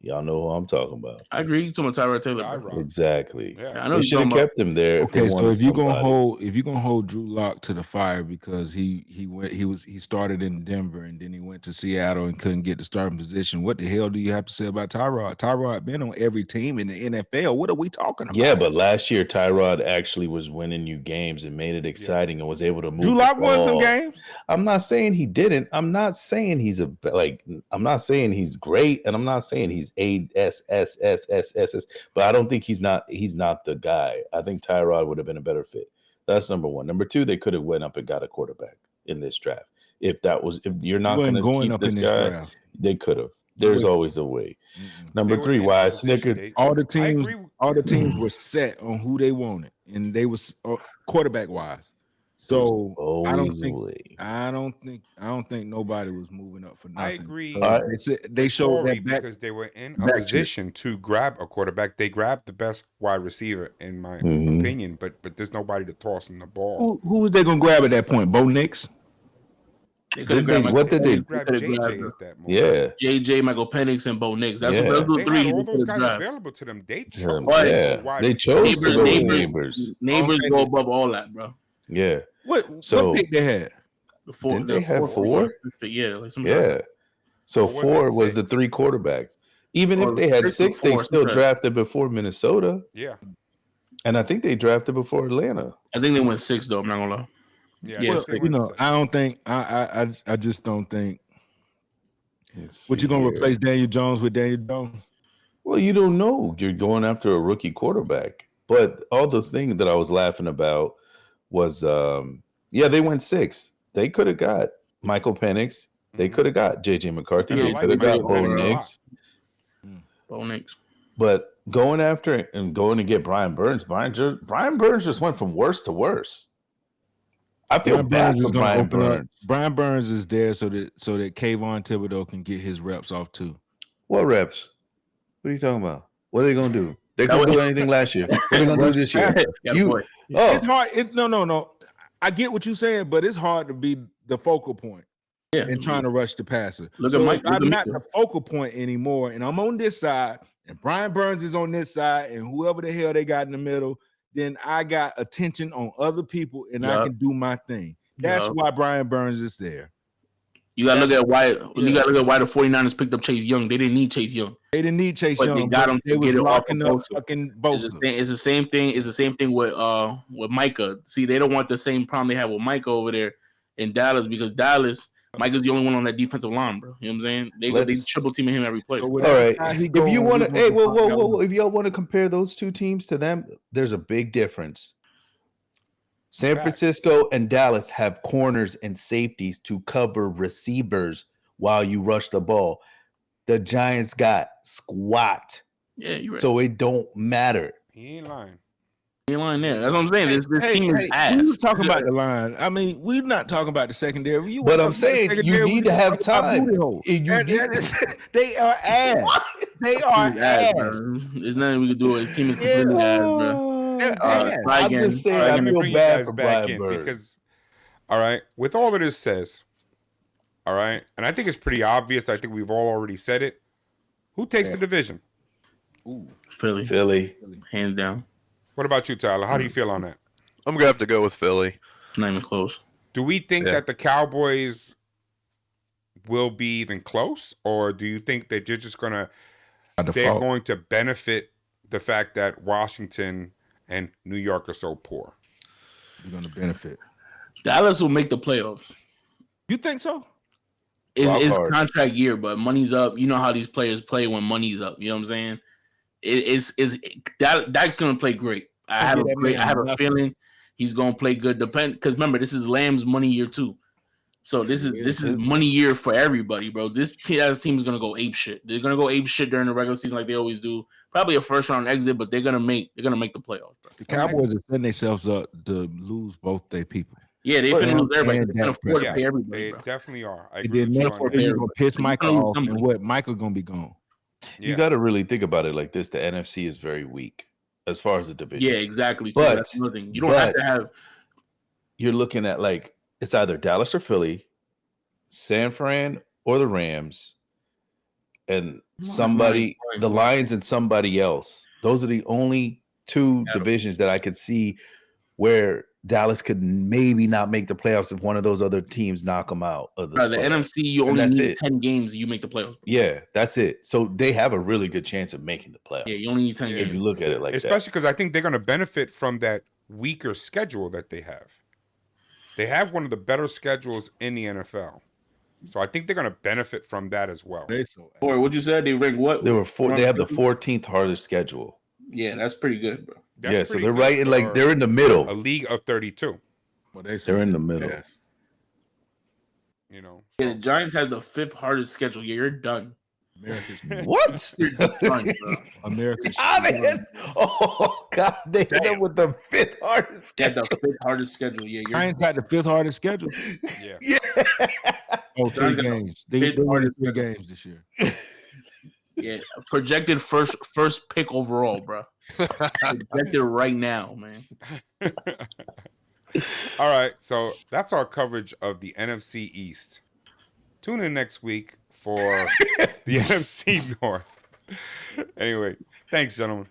[SPEAKER 5] Y'all know who I'm talking about.
[SPEAKER 4] I agree. You talking about Tyrod Taylor? Bro.
[SPEAKER 1] Tyrod.
[SPEAKER 5] Exactly.
[SPEAKER 1] Yeah.
[SPEAKER 4] I know
[SPEAKER 5] They
[SPEAKER 4] you're
[SPEAKER 5] should have
[SPEAKER 4] talking about.
[SPEAKER 5] kept him there. If
[SPEAKER 2] Okay,
[SPEAKER 5] they
[SPEAKER 2] so
[SPEAKER 5] wanted
[SPEAKER 2] if you're gonna
[SPEAKER 5] somebody.
[SPEAKER 2] hold Drew Lock to the fire because he started in Denver and then he went to Seattle and couldn't get the starting position, what the hell do you have to say about Tyrod? Tyrod been on every team in the NFL. What are we talking about?
[SPEAKER 5] Yeah, but last year Tyrod actually was winning you games and made it exciting and was able to move.
[SPEAKER 2] Drew
[SPEAKER 5] the
[SPEAKER 2] Lock won some
[SPEAKER 5] ball.
[SPEAKER 2] games.
[SPEAKER 5] I'm not saying he didn't. I'm not saying he's I'm not saying he's great, and I'm not saying he's ASSSSSS. But I don't think he's not the guy. I think Tyrod would have been a better fit. That's number one. Number two, they could have went up and got a quarterback in this draft. If you're not going to keep this guy,
[SPEAKER 2] draft.
[SPEAKER 5] they could have. There's always a way. Number
[SPEAKER 1] They were
[SPEAKER 5] three,
[SPEAKER 1] in
[SPEAKER 5] why I
[SPEAKER 1] position.
[SPEAKER 5] snickered.
[SPEAKER 2] All the
[SPEAKER 1] I
[SPEAKER 2] teams,
[SPEAKER 1] agree.
[SPEAKER 2] all the teams were set on who they wanted, and they was quarterback wise. So I don't think nobody was moving up for nothing.
[SPEAKER 1] I agree.
[SPEAKER 2] They showed
[SPEAKER 1] Story
[SPEAKER 2] that back.
[SPEAKER 1] because they were in a
[SPEAKER 2] back to-
[SPEAKER 1] position to grab a quarterback. They grabbed the best wide receiver, in my
[SPEAKER 5] Mhm.
[SPEAKER 1] opinion. But there's nobody to toss in the ball.
[SPEAKER 2] Who was they gonna grab at that point? Bo Nix.
[SPEAKER 4] They could have grabbed
[SPEAKER 5] What did they?
[SPEAKER 1] They grabbed
[SPEAKER 4] could've
[SPEAKER 1] JJ
[SPEAKER 4] grabbed
[SPEAKER 1] at that moment.
[SPEAKER 5] Yeah,
[SPEAKER 4] JJ, Michael Penix, and Bo Nix. That's
[SPEAKER 5] Yeah.
[SPEAKER 4] what those
[SPEAKER 1] They
[SPEAKER 4] three.
[SPEAKER 1] had all
[SPEAKER 4] they
[SPEAKER 1] those
[SPEAKER 4] could've
[SPEAKER 1] guys
[SPEAKER 4] grabbed.
[SPEAKER 1] available to them. They
[SPEAKER 5] yeah,
[SPEAKER 1] chose.
[SPEAKER 5] yeah.
[SPEAKER 1] wide
[SPEAKER 5] They
[SPEAKER 1] receiver.
[SPEAKER 5] chose to go with
[SPEAKER 4] Neighbors
[SPEAKER 5] neighbors.
[SPEAKER 4] go above all that, bro.
[SPEAKER 5] Yeah,
[SPEAKER 2] What
[SPEAKER 5] So-
[SPEAKER 2] pick they had?
[SPEAKER 5] Didn't they have four?
[SPEAKER 4] Yeah, like some
[SPEAKER 5] Yeah. So
[SPEAKER 1] Or was it
[SPEAKER 5] four was the
[SPEAKER 1] six?
[SPEAKER 5] three quarterbacks. Even
[SPEAKER 4] Or
[SPEAKER 5] if they had
[SPEAKER 4] 6 or
[SPEAKER 5] six, they
[SPEAKER 4] 4,
[SPEAKER 5] still
[SPEAKER 4] something.
[SPEAKER 5] drafted before Minnesota,
[SPEAKER 1] Yeah.
[SPEAKER 5] and I think they drafted before Atlanta.
[SPEAKER 4] I think they went 6 though. I'm not gonna lie.
[SPEAKER 1] Yeah.
[SPEAKER 4] Yeah,
[SPEAKER 1] I
[SPEAKER 2] Well,
[SPEAKER 1] guess they went six.
[SPEAKER 2] I don't think I just don't think.
[SPEAKER 5] Let's
[SPEAKER 2] What
[SPEAKER 5] see
[SPEAKER 2] you gonna
[SPEAKER 5] here.
[SPEAKER 2] replace Daniel Jones with Daniel Jones?
[SPEAKER 5] Well, you don't know. You're going after a rookie quarterback. But all those things that I was laughing about was, they went six. They could have got Michael Penix. They
[SPEAKER 1] Mhm.
[SPEAKER 5] could have got JJ McCarthy.
[SPEAKER 1] And I
[SPEAKER 5] They
[SPEAKER 1] like
[SPEAKER 5] could have got
[SPEAKER 1] Michael
[SPEAKER 5] Bo
[SPEAKER 1] Penix a lot.
[SPEAKER 5] Nix.
[SPEAKER 4] Bo Nix.
[SPEAKER 5] But going after it and going to get Brian Burns, Brian Burns just went from worse to worse. I feel
[SPEAKER 2] Brian
[SPEAKER 5] bad
[SPEAKER 2] Burns is
[SPEAKER 5] for
[SPEAKER 2] gonna
[SPEAKER 5] Brian
[SPEAKER 2] open up.
[SPEAKER 5] Burns.
[SPEAKER 2] Brian Burns is there so that Kayvon Thibodeau can get his reps off too.
[SPEAKER 5] What reps? What are you talking about? What are they going to do? They
[SPEAKER 4] That
[SPEAKER 5] couldn't
[SPEAKER 4] was-
[SPEAKER 5] do anything last year. What are they going to do this year?
[SPEAKER 4] Yeah,
[SPEAKER 5] You-
[SPEAKER 4] boy.
[SPEAKER 5] Oh,
[SPEAKER 2] It's hard. No. I get what you're saying, but it's hard to be the focal point
[SPEAKER 4] Yeah.
[SPEAKER 2] and trying to rush the passer.
[SPEAKER 4] Look
[SPEAKER 2] So
[SPEAKER 4] at Mike.
[SPEAKER 2] if
[SPEAKER 4] Look
[SPEAKER 2] I'm
[SPEAKER 4] at
[SPEAKER 2] not
[SPEAKER 4] Mika.
[SPEAKER 2] the focal point anymore, and I'm on this side, and Brian Burns is on this side, and whoever the hell they got in the middle, then I got attention on other people, and I
[SPEAKER 4] Yup.
[SPEAKER 2] can do my thing. That's
[SPEAKER 4] Yup.
[SPEAKER 2] why Brian Burns is there.
[SPEAKER 4] You gotta look at why.
[SPEAKER 2] Yeah.
[SPEAKER 4] You gotta look at why the 49ers picked up Chase Young. They didn't need Chase Young.
[SPEAKER 2] They didn't need Chase
[SPEAKER 4] But they
[SPEAKER 2] Young,
[SPEAKER 4] got
[SPEAKER 2] but
[SPEAKER 4] him to
[SPEAKER 2] they was
[SPEAKER 4] get it off
[SPEAKER 2] locking
[SPEAKER 4] of
[SPEAKER 2] up
[SPEAKER 4] Bosa.
[SPEAKER 2] fucking
[SPEAKER 4] It's the same thing. It's the same thing with Micah. See, they don't want the same problem they have with Micah over there in Dallas because Dallas, Micah's the only one on that defensive line, bro. You know what I'm saying? They
[SPEAKER 5] Let's-
[SPEAKER 4] triple teaming him every play.
[SPEAKER 2] So
[SPEAKER 5] all
[SPEAKER 2] whatever
[SPEAKER 5] right.
[SPEAKER 2] side he
[SPEAKER 5] If
[SPEAKER 2] go
[SPEAKER 5] you
[SPEAKER 2] on,
[SPEAKER 5] want
[SPEAKER 2] we
[SPEAKER 5] to, hey,
[SPEAKER 2] gonna find out.
[SPEAKER 5] whoa. If y'all want to compare those two teams to them, there's a big difference. San
[SPEAKER 1] Facts.
[SPEAKER 5] Francisco and Dallas have corners and safeties to cover receivers while you rush the ball. The Giants got squat,
[SPEAKER 4] Yeah, you're right.
[SPEAKER 5] so it don't matter.
[SPEAKER 1] He ain't lying.
[SPEAKER 4] He ain't lying there. That's what I'm saying. This team is ass.
[SPEAKER 2] We was talking about the line. I mean, we're not talking about the secondary. You
[SPEAKER 5] But
[SPEAKER 2] wanna
[SPEAKER 5] I'm
[SPEAKER 2] talk about the
[SPEAKER 5] saying you
[SPEAKER 2] secondary,
[SPEAKER 5] need
[SPEAKER 2] we
[SPEAKER 5] to
[SPEAKER 2] just
[SPEAKER 5] have
[SPEAKER 2] talk about
[SPEAKER 5] time.
[SPEAKER 2] booty holes.
[SPEAKER 5] You
[SPEAKER 2] That
[SPEAKER 5] need-
[SPEAKER 2] is- they are ass. They are
[SPEAKER 4] Team is ass,
[SPEAKER 2] ass.
[SPEAKER 4] bro. There's nothing we can do. His team is completely ass, bro.
[SPEAKER 2] They're
[SPEAKER 4] ass. Try
[SPEAKER 5] I'm
[SPEAKER 4] again.
[SPEAKER 5] just saying,
[SPEAKER 1] All right,
[SPEAKER 5] I
[SPEAKER 1] let me
[SPEAKER 5] feel
[SPEAKER 1] bring you
[SPEAKER 5] bad
[SPEAKER 1] guys
[SPEAKER 5] for
[SPEAKER 1] back
[SPEAKER 5] Brian
[SPEAKER 1] in
[SPEAKER 5] Burns.
[SPEAKER 1] because, all right, with all of this says, all right, and I think it's pretty obvious. I think we've all already said it. Who takes the division?
[SPEAKER 4] Philly,
[SPEAKER 5] Philly.
[SPEAKER 4] hands down.
[SPEAKER 1] What about you, Tyler? How do you feel on that?
[SPEAKER 3] I'm gonna have to go with Philly.
[SPEAKER 4] Not even close.
[SPEAKER 1] Do we think
[SPEAKER 3] Yeah.
[SPEAKER 1] that the Cowboys will be even close, or do you think that you're just gonna they're going to benefit the fact that Washington and New York are so poor?
[SPEAKER 2] He's going to benefit.
[SPEAKER 4] Dallas will make the playoffs.
[SPEAKER 2] You think so?
[SPEAKER 5] Wild
[SPEAKER 4] It's
[SPEAKER 5] card.
[SPEAKER 4] contract year, but money's up. You know how these players play when money's up. You know what I'm saying? Dak's gonna play great. I have a feeling he's gonna play good. Because remember, this is Lamb's money year too. So this is money year for everybody, bro. This team is gonna go ape shit. They're gonna go ape shit during the regular season like they always do. Probably a first round exit, but they're gonna make the playoffs, bro.
[SPEAKER 2] The Cowboys are setting themselves up to lose both their people.
[SPEAKER 4] Yeah, they
[SPEAKER 5] But-
[SPEAKER 4] finna lose everybody.
[SPEAKER 2] and
[SPEAKER 4] They can
[SPEAKER 2] Dak
[SPEAKER 4] afford to
[SPEAKER 1] Yeah,
[SPEAKER 4] pay everybody,
[SPEAKER 1] they
[SPEAKER 4] bro.
[SPEAKER 1] definitely are. I
[SPEAKER 2] And
[SPEAKER 1] agree
[SPEAKER 2] then
[SPEAKER 1] with you
[SPEAKER 2] next
[SPEAKER 1] on
[SPEAKER 4] for
[SPEAKER 2] year
[SPEAKER 1] that.
[SPEAKER 2] you're gonna piss
[SPEAKER 4] You
[SPEAKER 2] Michael
[SPEAKER 4] gonna lose
[SPEAKER 2] off, and
[SPEAKER 4] somebody.
[SPEAKER 2] what? Michael gonna be gone.
[SPEAKER 1] Yeah.
[SPEAKER 5] You got to really think about it like this: the NFC is very weak as far as the division.
[SPEAKER 4] Yeah, exactly. Too.
[SPEAKER 5] But-
[SPEAKER 4] That's another thing. You don't have to
[SPEAKER 5] but-
[SPEAKER 4] have.
[SPEAKER 5] You're looking at like it's either Dallas or Philly, San Fran or the Rams, and somebody,
[SPEAKER 4] mind
[SPEAKER 5] the
[SPEAKER 4] blowing.
[SPEAKER 5] Lions and somebody else. Those are the only two divisions that I could see where Dallas could maybe not make the playoffs if one of those other teams knock them out of the
[SPEAKER 4] Bro, the
[SPEAKER 5] playoffs.
[SPEAKER 4] NFC, you
[SPEAKER 5] And
[SPEAKER 4] only
[SPEAKER 5] that's
[SPEAKER 4] need
[SPEAKER 5] it.
[SPEAKER 4] 10 games. And you make the playoffs.
[SPEAKER 5] Yeah, that's it. So they have a really good chance of making the playoffs.
[SPEAKER 4] Yeah, you only need 10
[SPEAKER 1] Yeah.
[SPEAKER 5] if
[SPEAKER 4] games.
[SPEAKER 5] you look at it like
[SPEAKER 1] Especially because I think they're going to benefit from that weaker schedule that they have. They have one of the better schedules in the NFL. So I think they're going to benefit from that as well.
[SPEAKER 2] They so
[SPEAKER 4] Or what you said? They rank what?
[SPEAKER 5] that. They have the 14th hardest schedule.
[SPEAKER 4] Yeah, that's pretty good, bro.
[SPEAKER 1] That's
[SPEAKER 5] Yeah, so
[SPEAKER 1] pretty
[SPEAKER 5] they're
[SPEAKER 1] good
[SPEAKER 5] right in like
[SPEAKER 1] for
[SPEAKER 5] they're in the middle.
[SPEAKER 1] a league of 32,
[SPEAKER 2] well, they
[SPEAKER 5] They're in the middle.
[SPEAKER 2] ass.
[SPEAKER 1] you know.
[SPEAKER 4] Yeah, the
[SPEAKER 1] So,
[SPEAKER 4] Giants have the 5th hardest schedule. Yeah, you're done.
[SPEAKER 2] America's
[SPEAKER 5] What?
[SPEAKER 4] You're done, bro.
[SPEAKER 2] America's
[SPEAKER 5] Oh God, they hit them with the 5th hardest
[SPEAKER 4] They had the
[SPEAKER 5] schedule.
[SPEAKER 4] 5th hardest schedule. Yeah, you're
[SPEAKER 2] Giants got the 5th hardest schedule.
[SPEAKER 1] yeah.
[SPEAKER 5] Yeah.
[SPEAKER 2] Oh, 3
[SPEAKER 4] Giants got the
[SPEAKER 2] games. They
[SPEAKER 4] 5th
[SPEAKER 2] won
[SPEAKER 4] hardest
[SPEAKER 2] 3
[SPEAKER 4] schedule.
[SPEAKER 2] games this year.
[SPEAKER 4] Yeah, projected first pick overall, bro. Projected right now, man.
[SPEAKER 1] All right, so that's our coverage of the NFC East. Tune in next week for the NFC North. Anyway, thanks, gentlemen.